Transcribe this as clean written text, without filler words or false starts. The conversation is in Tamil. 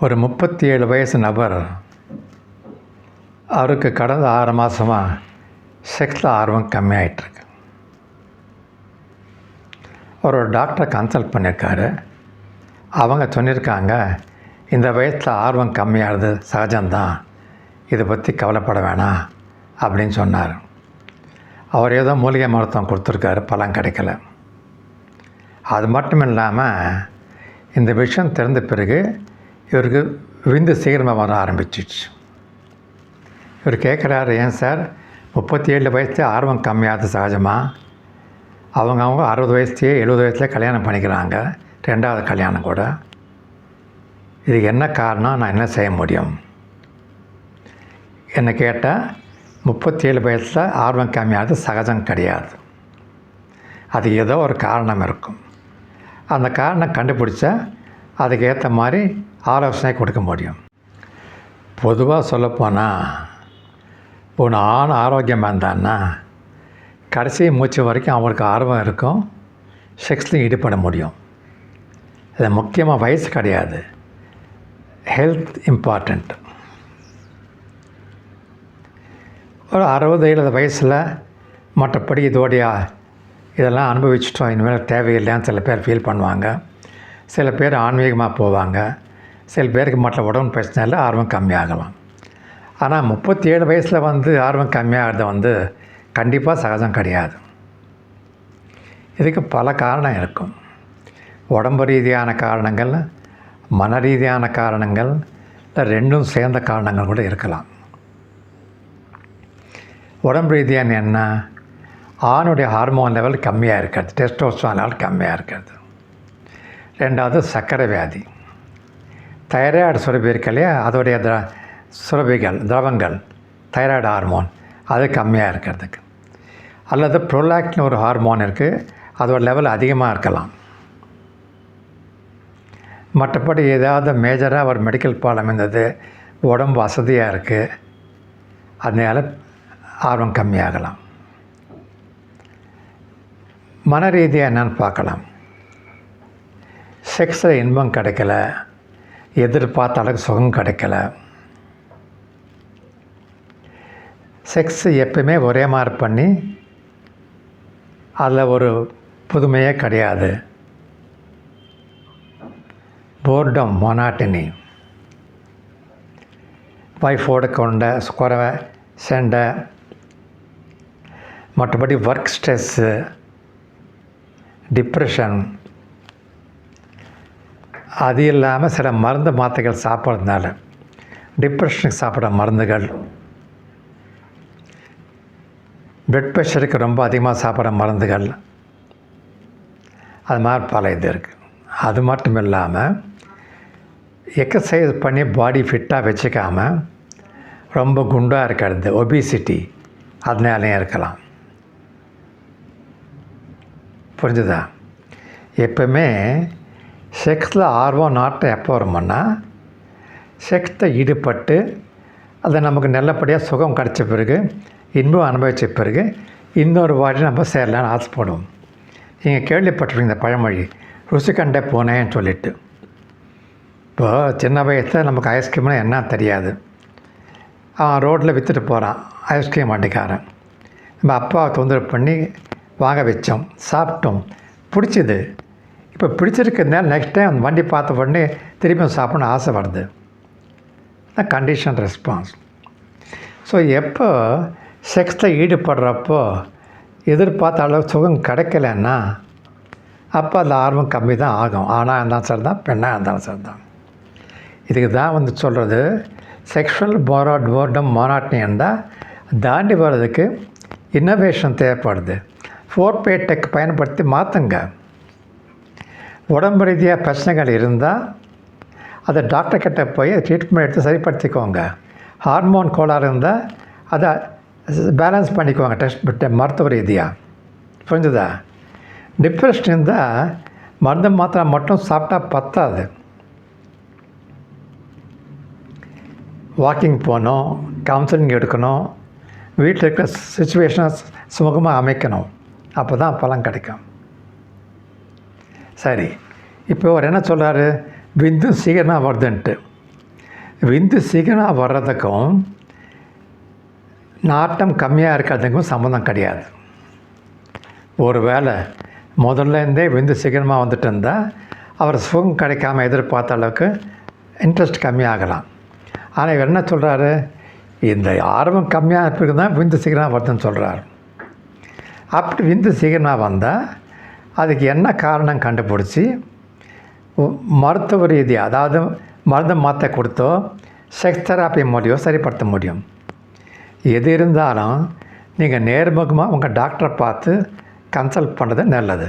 ஒரு 37 வயசு நபர், அவருக்கு கடந்த 6 மாதமாக செக்ஸில் ஆர்வம் கம்மியாகிட்டுருக்கு. ஒரு டாக்டரை கன்சல்ட் பண்ணியிருக்காரு. அவங்க சொல்லியிருக்காங்க, இந்த வயசில் ஆர்வம் கம்மியாகிறது சகஜம்தான், இதை பற்றி கவலைப்பட வேணாம் அப்படின்னு சொன்னார். அவர் ஏதோ மூலிகை மருத்துவம் கொடுத்துருக்காரு, பலன் கிடைக்கல. அது மட்டும் இல்லாமல் இந்த விஷயம் தெரிந்த பிறகு இவருக்கு விந்து சீக்கிரமாக வர ஆரம்பிச்சிச்சு. இவர் கேட்குறாரு, ஏன் சார் 37 வயசுலேயே ஆர்வம் கம்மியாகுது சகஜமாக? அவங்க 60 வயசுலேயே 70 வயசுலேயே கல்யாணம் பண்ணிக்கிறாங்க, 2வது கல்யாணம் கூட. இதுக்கு என்ன காரணம், நான் என்ன செய்ய முடியும்? என்ன கேட்டால் 37 வயசில் ஆர்வம் கம்மியாகுது சகஜம் கிடையாது. அது ஏதோ ஒரு காரணம் இருக்கும். அந்த காரணம் கண்டுபிடிச்சா அதுக்கு ஏற்ற மாதிரி ஆலோசனை கொடுக்க முடியும். பொதுவாக சொல்லப்போனால், ஒரு ஆண் ஆரோக்கியமாக இருந்தான்னா கடைசி மூச்சு வரைக்கும் அவங்களுக்கு ஆர்வம் இருக்கும், செக்ஸ்லையும் ஈடுபட முடியும். இது முக்கியமாக வயசு கிடையாது, ஹெல்த் இம்பார்ட்டண்ட். ஒரு 60-70 வயசில் மற்றபடி இதெல்லாம் அனுபவிச்சிட்டோம், இனிமேல் தேவையில்லைன்னு சில பேர் ஃபீல் பண்ணுவாங்க. சில பேர் ஆன்மீகமாக போவாங்க. சில பேருக்கு மற்ற உடம்பு பிரச்சனையில் ஆர்வம் கம்மியாகலாம். ஆனால் 37 வயசில் ஆர்வம் கம்மியாகிறது கண்டிப்பாக சகஜம் கிடையாது. இதுக்கு பல காரணம் இருக்கும். உடம்பு ரீதியான காரணங்கள், மன ரீதியான காரணங்கள், இல்லை ரெண்டும் சேர்ந்த காரணங்கள் கூட இருக்கலாம். உடம்பு ரீதியான என்ன, ஆணுடைய ஹார்மோன் லெவல் கம்மியாக இருக்கிறது, டெஸ்டோஸ்டெரான் லெவல் கம்மியாக இருக்கிறது. 2வது சர்க்கரை வியாதி, தைராய்டு சுரப்பி இருக்கு இல்லையா, அதோடைய சுரப்பிகள், திரவங்கள், தைராய்டு ஹார்மோன் அது கம்மியாக இருக்கிறதுக்கு. அல்லது ப்ரோலாக்டின் ஒரு ஹார்மோன் இருக்குது, அதோட லெவல் அதிகமாக இருக்கலாம். மற்றபடி ஏதாவது மேஜராக ஒரு மெடிக்கல் ப்ராப்ளம் இருந்தது, உடம்பு வசதியாக இருக்குது, அதனால் ஆர்வம் கம்மியாகலாம். மன ரீதியாக என்னென்னு பார்க்கலாம். செக்ஸில் இன்பம் கிடைக்கல, எதிர்பார்த்த அளவுக்கு சுகம் கிடைக்கல, செக்ஸு எப்பவுமே ஒரே மாதிரி பண்ணி அதில் ஒரு புதுமையே கிடையாது, போர்டம், மொனாட்டினி, வைஃபோடு கொண்ட குறைவை, சண்டை, மற்றபடி ஒர்க் ஸ்ட்ரெஸ்ஸு, டிப்ரெஷன், அது இல்லாமல் சில மருந்து மாத்திரைகள் சாப்பிட்றதுனால, டிப்ரெஷனுக்கு சாப்பிட்ற மருந்துகள், பிளட் ப்ரெஷருக்கு ரொம்ப அதிகமாக சாப்பிட்ற மருந்துகள், அது மாதிரி பல இது இருக்குது. அது மட்டும் இல்லாமல் எக்ஸசைஸ் பண்ணி பாடி ஃபிட்டாக வச்சுக்காமல் ரொம்ப குண்டாக இருக்கிறது, ஒபிசிட்டி, அதனாலேயும் இருக்கலாம். புரிஞ்சுதா? எப்பவுமே செக்ஸில் ஆர்வம் நாட்டம் எப்போ வருமுன்னா, செக்ஸில் ஈடுபட்டு அதை நமக்கு நல்லபடியாக சுகம் கிடச்ச பிறகு, இன்பம் அனுபவித்த பிறகு இன்னொரு வாட்டி நம்ம சேரலான்னு ஆசைப்படுவோம். நீங்கள் கேள்விப்பட்டிருக்கீங்க இந்த பழமொழி, ருசி கண்டே போனேன்னு சொல்லிட்டு. இப்போ சின்ன வயசில் நமக்கு ஐஸ்கிரீம்னா என்ன தெரியாது. அவன் ரோட்டில் விற்றுட்டு போகிறான், ஐஸ்கிரீம் வண்டிக்காரன். நம்ம அப்பாவை தொந்தரவு பண்ணி வாங்க வச்சோம், சாப்பிட்டோம், பிடிச்சிது. இப்போ பிடிச்சிருக்கிறதுனால நெக்ஸ்ட் டைம் அந்த வண்டி பார்த்த உடனே திரும்பியும் சாப்பிட்ணுன்னு ஆசை வருது. தான் கண்டிஷன் ரெஸ்பான்ஸ். ஸோ எப்போ செக்ஸில் ஈடுபடுறப்போ எதிர்பார்த்த அளவு சுகம் கிடைக்கலன்னா அப்போ அந்த ஆர்வம் கம்மி தான் ஆகும். ஆணாக இருந்தாலும் சரி தான், பெண்ணாக இருந்தாலும் சரி தான். இதுக்கு தான் சொல்கிறது, செக்ஷுவல் போர்டம் மோனாட்டினி இருந்தால் தாண்டி வர்றதுக்கு இன்னோவேஷன் தேவைப்படுது. ஃபோர்பே டெக் பயன்படுத்தி மாற்றுங்க. உடம்பு ரீதியாக பிரச்சனைகள் இருந்தால் அதை டாக்டர்கிட்ட போய் ட்ரீட்மெண்ட் எடுத்து சரிப்படுத்திக்கோங்க. ஹார்மோன் கோளாறு இருந்தால் அதை பேலன்ஸ் பண்ணிக்கோங்க டெஸ்ட் மருத்துவ ரீதியாக. புரிஞ்சுதா? டிப்ரெஷன் இருந்தால் மருந்து மாத்திரை மட்டும் சாப்பிட்டா பத்தாது. வாக்கிங் போகணும், கவுன்சிலிங் எடுக்கணும், வீட்டில் இருக்கிற சுச்சுவேஷனை சுமூகமாக அமைக்கணும். அப்போ தான் பலன் கிடைக்கும். சரி, இப்போ அவர் என்ன சொல்கிறாரு, விந்து சீக்கிரமாக வருதுன்ட்டு. விந்து சீக்கிரமாக வர்றதுக்கும் நாட்டம் கம்மியாக இருக்கிறதுக்கும் சம்மந்தம் கிடையாது. ஒரு வேளை முதல்லேருந்தே விந்து சீக்கிரமாக வந்துட்டு இருந்தால் அவர் சுகம் கிடைக்காம எதிர்பார்த்த அளவுக்கு இன்ட்ரெஸ்ட் கம்மியாகலாம். ஆனால் இவர் என்ன சொல்கிறாரு, இந்த ஆர்வம் கம்மியாக இருப்பதுக்கு தான் விந்து சீக்கிரமாக வருதுன்னு சொல்கிறார். அப்படி விந்து சீக்கிரமாக வந்தால் அதுக்கு என்ன காரணம் கண்டுபிடிச்சி மருத்துவ ரீதியாக, அதாவது மருந்து மாற்ற கொடுத்தோ செக்ஸ் தெராப்பி மூலியோ சரிப்படுத்த முடியும். எது இருந்தாலும் நீங்கள் நேர்முகமாக உங்கள் டாக்டரை பார்த்து கன்சல்ட் பண்ணுறது நல்லது.